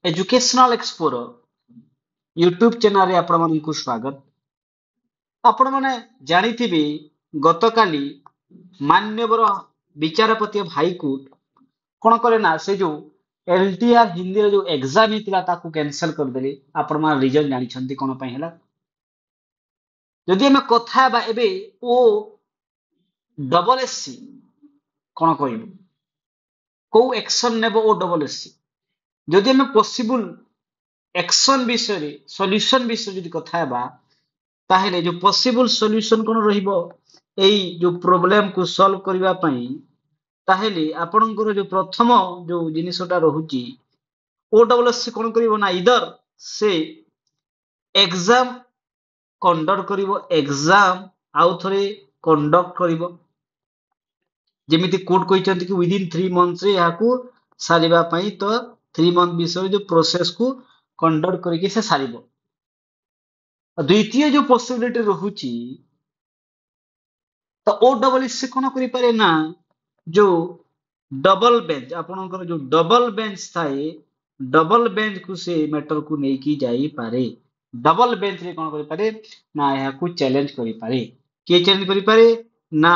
Educational explorer YouTube channel रे आपण मानकु स्वागत। आपण माने जानिथिबे गतकाली मान्यवर विचारपति हाईकोर्ट कोन करे ना से जो एलटीआर हिंदी रे जो एग्जाम हितला ताकू कैंसिल कर देले। आपण मा रीजन जानि छंती कोन पय हला। जदि हम कथा बा एबे ओ डबल एससी कोन कहिबो को एक्शन नेबो ओ डबल एससी जदि हम पॉसिबल एक्शन विषय सॉल्यूशन विषय जदि कथा हेबा ताहेले जो पॉसिबल सॉल्यूशन कोन रहिबो एई जो प्रॉब्लम को सॉल्व करिवा पई ताहेले आपनकर जो प्रथम जो जिनिसटा रहुची ओ डबल एस कोन करिवो ना इधर से एग्जाम कंडक्ट करिवो एग्जाम आउ थरे कंडक्ट करिवो जेमिति कोर्ट कहिचंती कि विदिन 3 मंथ्स रे याकू सारिबा पई तो 3 मंथ विषय जो प्रोसेस को कंडक्ट करके से सारिबो। द्वितीय जो पॉसिबिलिटी रहुची तो ओ डबल एस कोन करि पारे ना जो डबल बेंच आपनकर जो डबल बेंच थाए डबल बेंच को से मैटर को नै की जाई पारे। डबल बेंच रे कोन करि पारे ना या को चैलेंज करि पारे। के चैलेंज करि पारे ना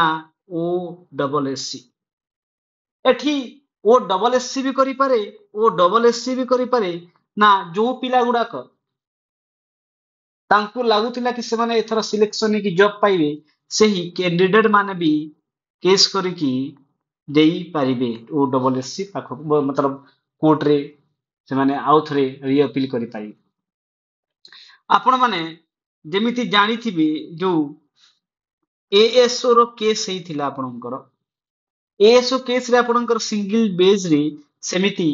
ओ डबल एससी एठी ओ डबल एससी भी करि पारे ओ डबल एससी भी करि पारे ना जो पिला गुडाक तांकु लागुतिला कि से माने एथरा सिलेक्शन की जॉब पाइबे सेही कैंडिडेट माने भी केस करिकी देई पारिबे ओ डबल एससी पाख मतलब कोर्ट रे से माने आउ थरे री अपील करि पारि। आपण माने जेमिति जानिथिबे जो एएसओ रो केस हेइथिला आपणकर एएसओ केस रे आपणकर सिंगल बेस रे सेमिति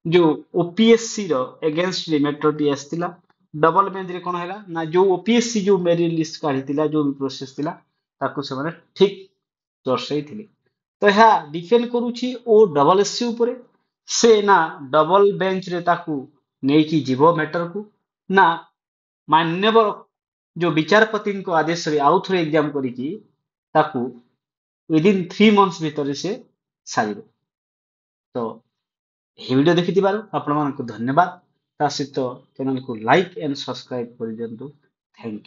जो ओपीएससी रो अगेंस्ट रे मैटर टी आस्तिला डबल बेंच रे कोन हैला ना जो ओपीएससी जो मेरिट लिस्ट काढितिला जो भी प्रोसेस थिला ताकू से माने ठीक दर्शाई थिले। तो यह डिपेंड करूची ओ डबल एससी ऊपर से ना डबल बेंच रे ताकू नै की जीवो मैटर को ना मान्यवर जो विचारपति को आदेश रे आउ थरे एग्जाम करिकी ताकू विदिन 3 मंथ्स भीतर से सारिबो। तो ये वीडियो देखिथिबार आपण मानकु धन्यवाद। ता सहित चैनल को लाइक एंड सब्सक्राइब कर दियंतु। Thank you.